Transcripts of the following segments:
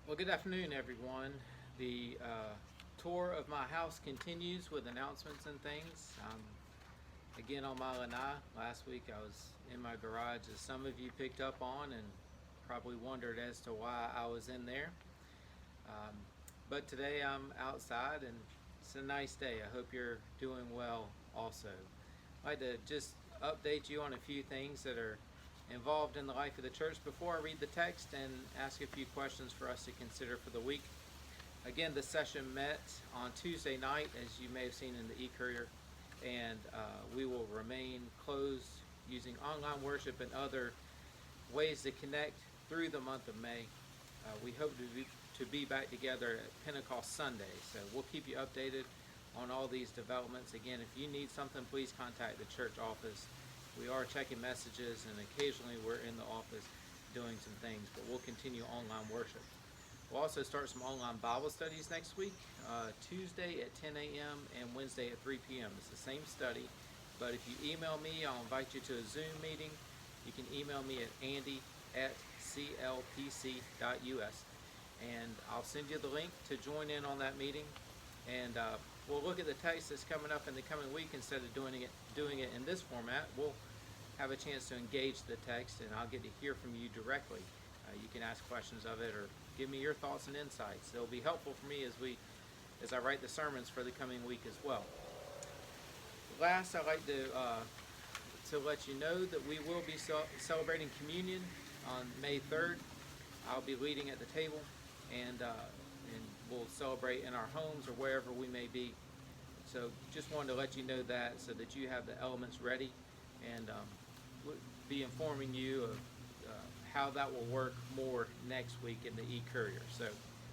Well, good afternoon, everyone. The tour of my house continues with announcements and things. Again on my lanai. Last week I was in my garage, as some of you picked up on, and probably wondered as to why I was in there. Um, but today I'm outside, and it's a nice day. I hope you're doing well also. I'd like to just update you on a few things that are involved in the life of the church before I read the text and ask a few questions for us to consider for the week. Again, the session met on Tuesday night, as you may have seen in the e-courier, and we will remain closed using online worship and other ways to connect through the month of May. We hope to be back together at Pentecost Sunday, so we'll keep you updated on all these developments. Again, if you need something, please contact the church office. We are checking messages, and occasionally we're in the office doing some things, but we'll continue online worship. We'll also start some online Bible studies next week, Tuesday at 10 a.m. and Wednesday at 3 p.m. It's the same study, but if you email me, I'll invite you to a Zoom meeting. You can email me at andy@clpc.us, and I'll send you the link to join in on that meeting. And we'll look at the text that's coming up in the coming week. Instead of doing it in this format, we'll have a chance to engage the text, and I'll get to hear from you directly. You can ask questions of it or give me your thoughts and insights. It'll be helpful for me as I write the sermons for the coming week as well. Last, I'd like to let you know that we will be celebrating communion on May 3rd. I'll be leading at the table, and we'll celebrate in our homes or wherever we may be. So just wanted to let you know that so that you have the elements ready, and we'll be informing you of how that will work more next week in the e-courier. So,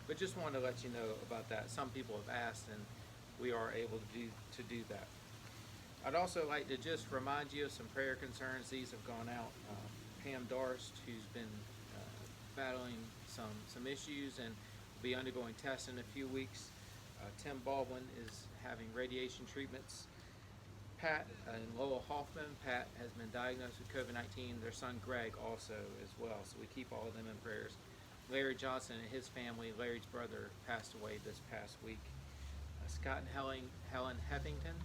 but just wanted to let you know about that. Some people have asked, and we are able to do that. I'd also like to just remind you of some prayer concerns. These have gone out. Pam Darst, who's been battling some issues and will be undergoing tests in a few weeks. Tim Baldwin is having radiation treatments. Pat and Lowell Hoffman. Pat has been diagnosed with COVID-19. Their son Greg also as well. So we keep all of them in prayers. Larry Johnson and his family. Larry's brother passed away this past week. Scott and Helen Heffington.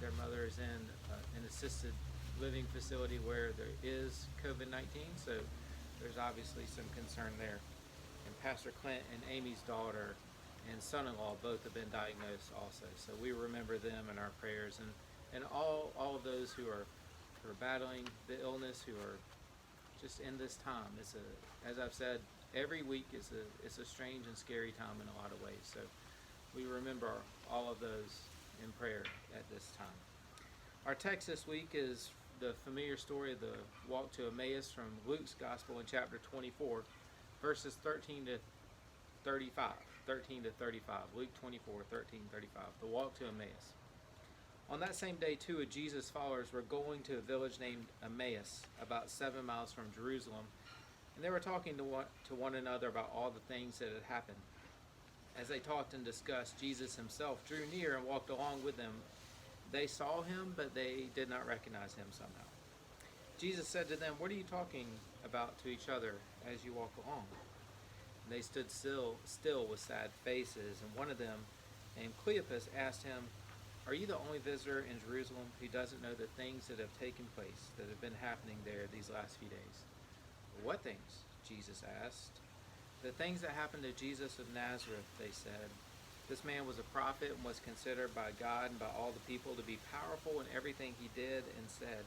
Their mother is in an assisted living facility where there is COVID-19. So there's obviously some concern there. And Pastor Clint and Amy's daughter and son-in-law both have been diagnosed also. So we remember them in our prayers, and all of those who are battling the illness, who are just in this time. As I've said, every week is a strange and scary time in a lot of ways. So we remember all of those in prayer at this time. Our text this week is the familiar story of the walk to Emmaus from Luke's Gospel in chapter 24, verses 13 to 35. Luke 24, 13-35. The walk to Emmaus. On that same day, two of Jesus' followers were going to a village named Emmaus, about 7 miles from Jerusalem, and they were talking to one another about all the things that had happened. As they talked and discussed, Jesus himself drew near and walked along with them. They saw him, but they did not recognize him somehow. Jesus said to them, "What are you talking about to each other as you walk along?" And they stood still with sad faces, and one of them, named Cleopas, asked him, "Are you the only visitor in Jerusalem who doesn't know the things that have taken place, that have been happening there these last few days?" "What things?" Jesus asked. "The things that happened to Jesus of Nazareth," they said. "This man was a prophet and was considered by God and by all the people to be powerful in everything he did and said.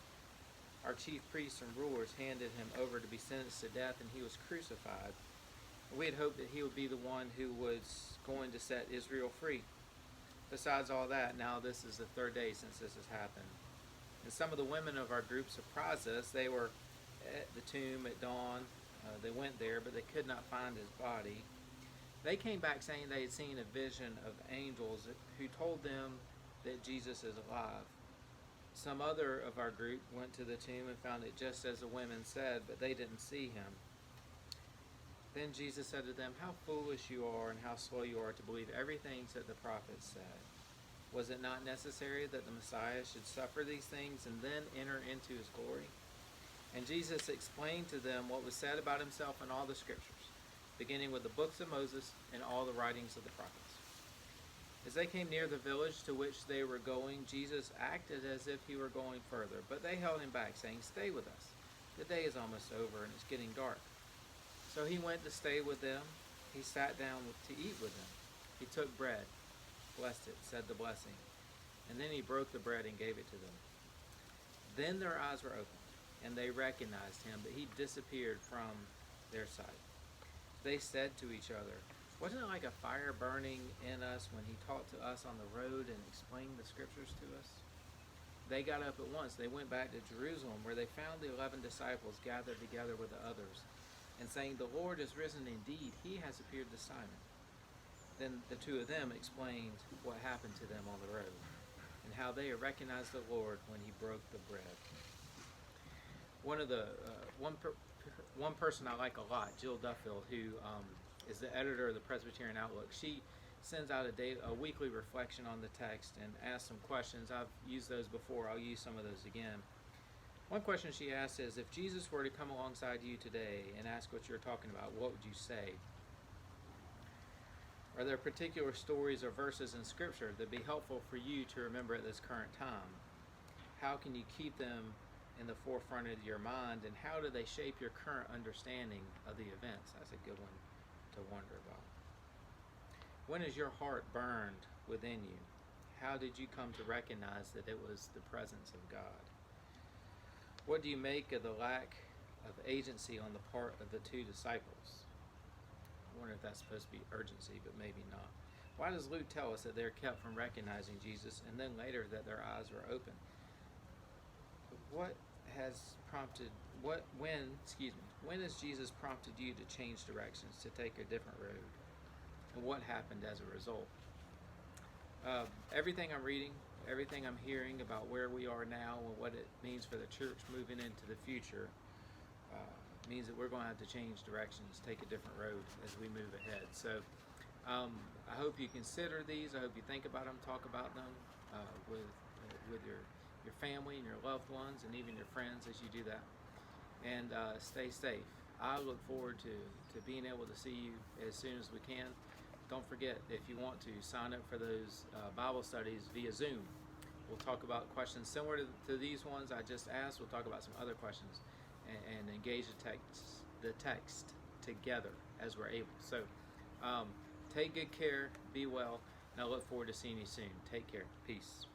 Our chief priests and rulers handed him over to be sentenced to death, and he was crucified. We had hoped that he would be the one who was going to set Israel free. Besides all that, now this is the third day since this has happened." And some of the women of our group surprised us. They were at the tomb at dawn. They went there, but they could not find his body. They came back saying they had seen a vision of angels who told them that Jesus is alive. Some other of our group went to the tomb and found it just as the women said, but they didn't see him. Then Jesus said to them, "How foolish you are and how slow you are to believe everything that the prophets said. Was it not necessary that the Messiah should suffer these things and then enter into his glory?" And Jesus explained to them what was said about himself in all the scriptures. beginning with the books of Moses and all the writings of the prophets. As they came near the village to which they were going, Jesus acted as if he were going further, but they held him back, saying, "Stay with us. The day is almost over, and it's getting dark." So he went to stay with them. He sat down to eat with them. He took bread, blessed it, said the blessing, and then he broke the bread and gave it to them. Then their eyes were opened, and they recognized him, but he disappeared from their sight. They said to each other, "Wasn't it like a fire burning in us when he talked to us on the road and explained the scriptures to us?" They got up at once. They went back to Jerusalem, where they found the 11 disciples gathered together with the others, and saying, "The Lord is risen indeed. He has appeared to Simon." Then the two of them explained what happened to them on the road, and how they had recognized the Lord when he broke the bread. One person I like a lot, Jill Duffield, who is the editor of the Presbyterian Outlook. She sends out a weekly reflection on the text and asks some questions. I've used those before. I'll use some of those again. One question she asks is, if Jesus were to come alongside you today and ask what you're talking about, what would you say? Are there particular stories or verses in Scripture that would be helpful for you to remember at this current time? How can you keep them in the forefront of your mind, and how do they shape your current understanding of the events? That's a good one to wonder about. When is your heart burned within you? How did you come to recognize that it was the presence of God? What do you make of the lack of agency on the part of the two disciples? I wonder if that's supposed to be urgency, but maybe not. Why does Luke tell us that they're kept from recognizing Jesus, and then later that their eyes were open? When has Jesus prompted you to change directions, to take a different road? And what happened as a result? Everything I'm reading, everything I'm hearing about where we are now and what it means for the church moving into the future means that we're going to have to change directions, take a different road as we move ahead. So I hope you consider these. I hope you think about them, talk about them with your family and your loved ones and even your friends as you do that. And stay safe. I look forward to being able to see you as soon as we can. Don't forget, if you want to, sign up for those Bible studies via Zoom. We'll talk about questions similar to these ones I just asked. We'll talk about some other questions and engage the text together as we're able. So take good care, be well, and I look forward to seeing you soon. Take care. Peace.